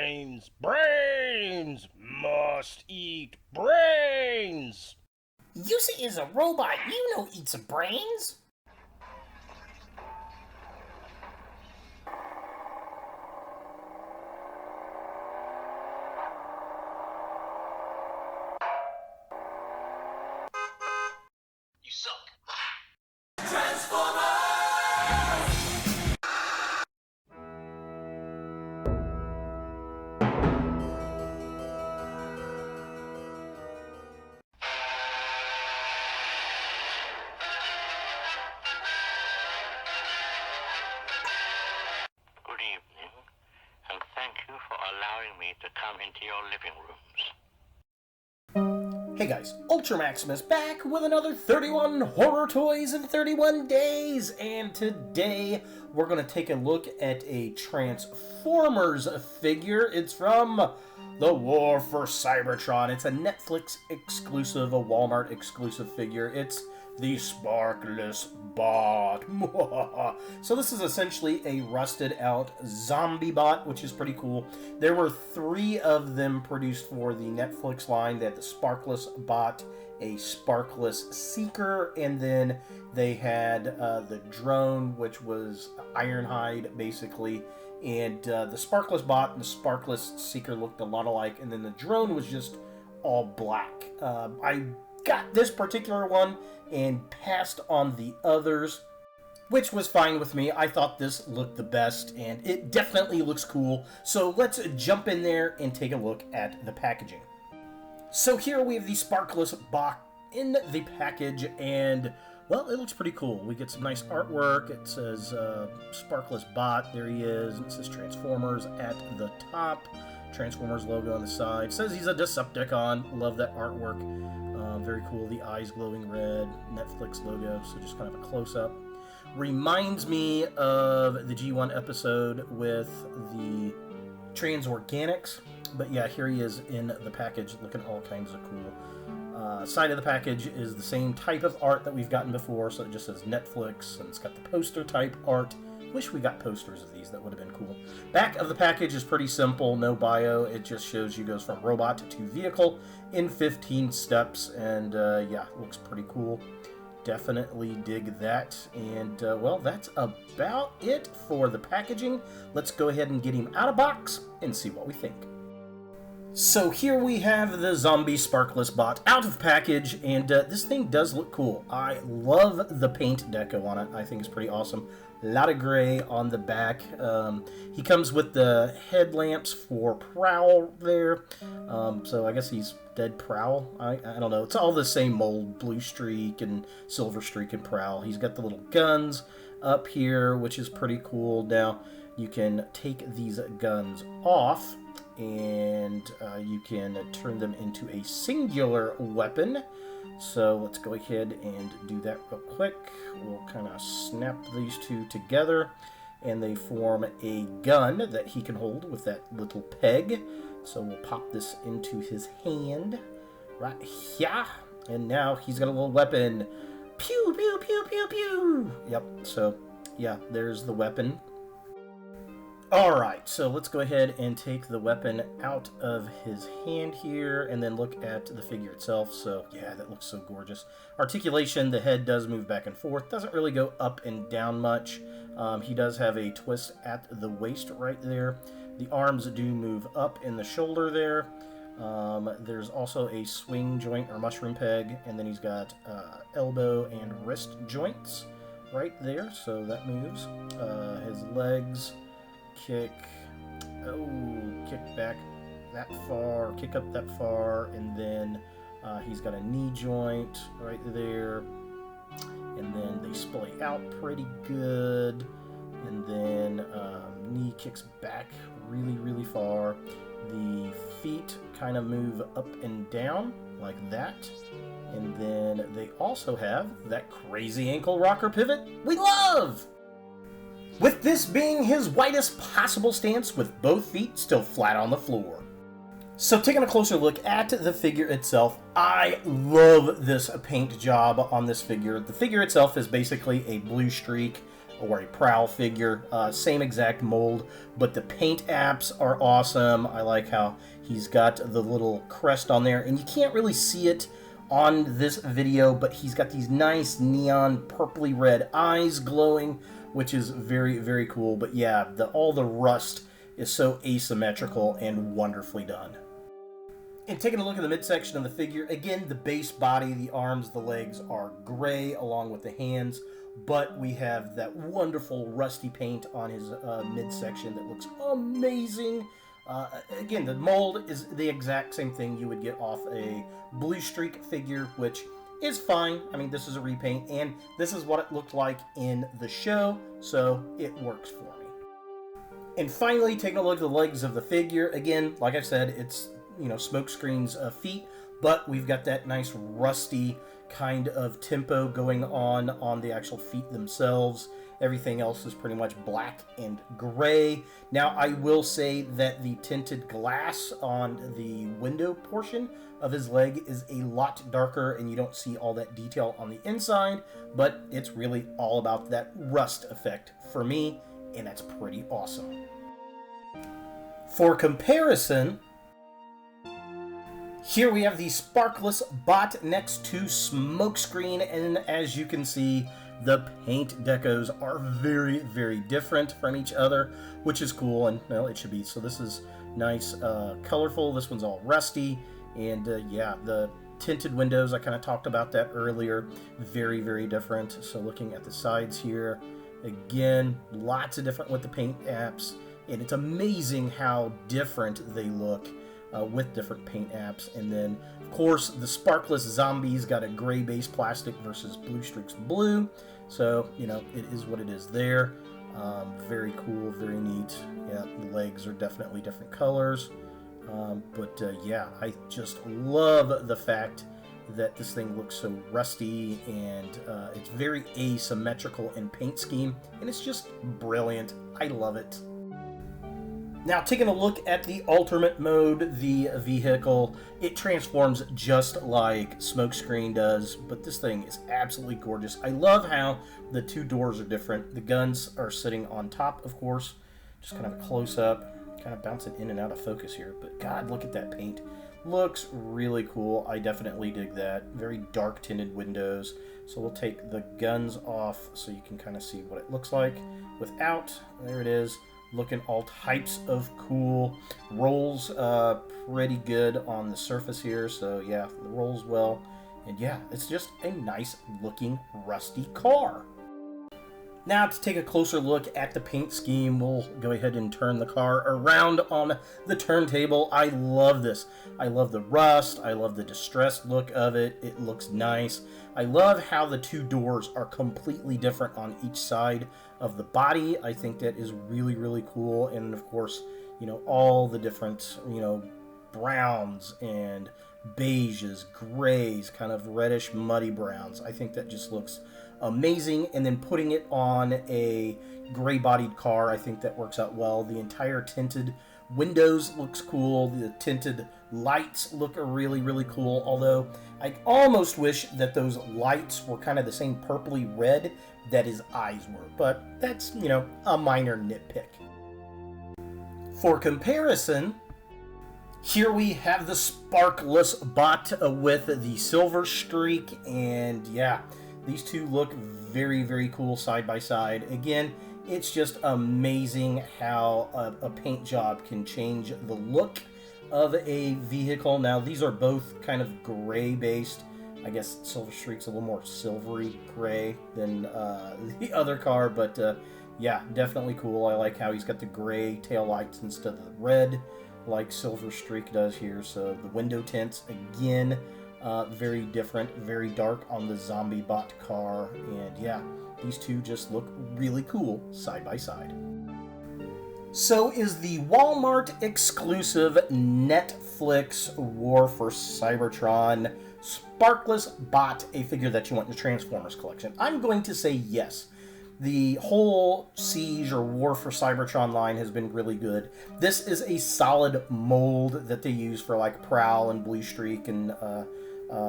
Brains! Brains! Must eat brains! Yusa is a robot. You know eats brains. You suck. Good evening, and thank you for allowing me to come into your living rooms. Hey guys, Ultra Maximus back with another 31 horror toys in 31 days, and today we're going to take a look at a Transformers figure. It's from The War for Cybertron. It's a Netflix exclusive, a Walmart exclusive figure. It's the Sparkless Bot. So this is essentially a rusted out zombie bot, which is pretty cool. There were 3 of them produced for the Netflix line. They had the Sparkless Bot, a Sparkless Seeker, and then they had the drone, which was Ironhide, basically. And the Sparkless Bot and the Sparkless Seeker looked a lot alike, and then the drone was just all black. I got this particular one and passed on the others, which was fine with me. I thought this looked the best, and it definitely looks cool. So let's jump in there and take a look at the packaging. So here we have the Sparkless Bot in the package, and well, it looks pretty cool. We get some nice artwork. It says Sparkless Bot, there he is, and it says Transformers at the top. Transformers logo on the side. It says he's a Decepticon. Love that artwork. Very cool. The eyes glowing red. Netflix logo. So just kind of a close-up. Reminds me of the G1 episode with the Transorganics. But yeah, here he is in the package, looking all kinds of cool. Side of the package is the same type of art that we've gotten before. So it just says Netflix, and it's got the poster type art. Wish we got posters of these. That would have been cool. Back of the package is pretty simple. No bio. It just shows you goes from robot to vehicle in 15 steps. And yeah, looks pretty cool. Definitely dig that. And well, that's about it for the packaging. Let's go ahead and get him out of box and see what we think. So here we have the zombie Sparkless Bot out of package, and this thing does look cool. I love the paint deco on it. I think it's pretty awesome. A lot of gray on the back. He comes with the headlamps for Prowl there. So I guess he's dead Prowl. I don't know. It's all the same mold. Blue Streak and Silver Streak and Prowl. He's got the little guns up here, which is pretty cool. Now, you can take these guns off, and you can turn them into a singular weapon. So let's go ahead and do that real quick. We'll kind of snap these two together, and they form a gun that he can hold with that little peg. So we'll pop this into his hand right here, and now he's got a little weapon. Pew, pew, pew, pew, pew. Yep, so yeah, there's the weapon. Alright, so let's go ahead and take the weapon out of his hand here, and then look at the figure itself. So, yeah, that looks so gorgeous. Articulation, the head does move back and forth. Doesn't really go up and down much. He does have a twist at the waist right there. The arms do move up in the shoulder there. There's also a swing joint or mushroom peg, and then he's got elbow and wrist joints right there, so that moves. His legs kick back that far, kick up that far, and then he's got a knee joint right there, and then they splay out pretty good, and then knee kicks back really far. The feet kind of move up and down like that, and then they also have that crazy ankle rocker pivot we love! With this being his widest possible stance with both feet still flat on the floor. So taking a closer look at the figure itself, I love this paint job on this figure. The figure itself is basically a blue streak or a Prowl figure. Same exact mold, but the paint apps are awesome. I like how he's got the little crest on there, and you can't really see it on this video, but he's got these nice neon purpley red eyes glowing, which is very, very cool. But yeah, all the rust is so asymmetrical and wonderfully done. And taking a look at the midsection of the figure, again, the base body, the arms, the legs are gray along with the hands, but we have that wonderful rusty paint on his midsection that looks amazing. Again, the mold is the exact same thing you would get off a Blue Streak figure, which is fine. I mean, this is a repaint, and this is what it looked like in the show, so it works for me. And finally, taking a look at the legs of the figure, again, like I said, it's, you know, Smokescreen's feet, but we've got that nice rusty kind of tempo going on the actual feet themselves. Everything else is pretty much black and gray. Now, I will say that the tinted glass on the window portion of his leg is a lot darker, and you don't see all that detail on the inside, but it's really all about that rust effect for me, and that's pretty awesome. For comparison, here we have the Sparkless Bot next to Smokescreen, and as you can see, the paint decos are very, very different from each other, which is cool, and well, it should be. So this is nice, colorful. This one's all rusty, and yeah, the tinted windows, I kind of talked about that earlier. Very, very different. So looking at the sides here, again, lots of different with the paint apps, and it's amazing how different they look with different paint apps. And then, of course, the Sparkless Zombies got a gray base plastic versus Blue Streak's blue. So, you know, it is what it is there. Very cool, very neat. Yeah, the legs are definitely different colors. But yeah, I just love the fact that this thing looks so rusty, and it's very asymmetrical in paint scheme, and it's just brilliant. I love it. Now, taking a look at the Ultimate Mode, the vehicle, it transforms just like Smokescreen does, but this thing is absolutely gorgeous. I love how the two doors are different. The guns are sitting on top, of course, just kind of a close-up, kind of bouncing in and out of focus here, but God, look at that paint. Looks really cool. I definitely dig that. Very dark tinted windows. So we'll take the guns off so you can kind of see what it looks like without. There it is. Looking all types of cool. Rolls pretty good on the surface here, so yeah, it rolls well. And yeah, it's just a nice looking rusty car. Now, to take a closer look at the paint scheme, we'll go ahead and turn the car around on the turntable. I love this. I love the rust. I love the distressed look of it. It looks nice. I love how the two doors are completely different on each side of the body. I think that is really, really cool. And of course, you know, all the different, you know, browns and beiges, grays, kind of reddish, muddy browns. I think that just looks amazing. And then putting it on a gray-bodied car, I think that works out well. The entire tinted windows looks cool. The tinted lights look really, really cool. Although I almost wish that those lights were kind of the same purpley red that his eyes were. But that's, you know, a minor nitpick. For comparison, here we have the Sparkless Bot with the silver streak, and yeah, these two look very, very cool side by side. Again, it's just amazing how a paint job can change the look of a vehicle. Now, these are both kind of gray based. I guess Silver Streak's a little more silvery gray than the other car, but yeah, definitely cool. I like how he's got the gray tail lights instead of the red like Silver Streak does here. So the window tints, again, very different, very dark on the Zombie Bot car. And yeah, these two just look really cool side by side. So is the Walmart exclusive Netflix War for Cybertron Sparkless Bot a figure that you want in the Transformers collection? I'm going to say yes. The whole Siege or War for Cybertron line has been really good. This is a solid mold that they use for like Prowl and Blue Streak and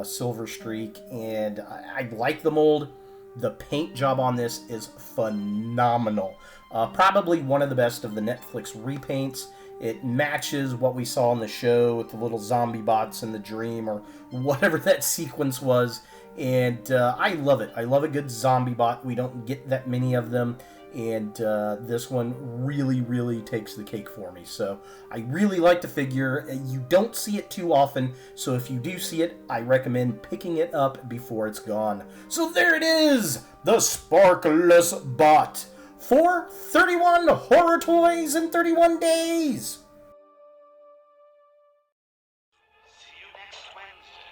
Silver Streak, and I like the mold. The paint job on this is phenomenal. Probably one of the best of the Netflix repaints. It matches what we saw in the show with the little zombie bots in the dream or whatever that sequence was. And I love it. I love a good zombie bot. We don't get that many of them. And this one really, really takes the cake for me. So I really like the figure. You don't see it too often, so if you do see it, I recommend picking it up before it's gone. So there it is, the Sparkless Bot for 31 horror toys in 31 days. See you next Wednesday.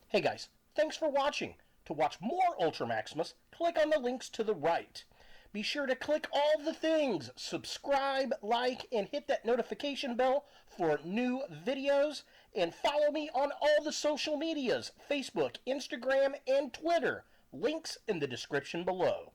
Hey guys, thanks for watching. To watch more Ultra Maximus, click on the links to the right. Be sure to click all the things, subscribe, like, and hit that notification bell for new videos, and follow me on all the social medias, Facebook, Instagram, and Twitter. Links in the description below.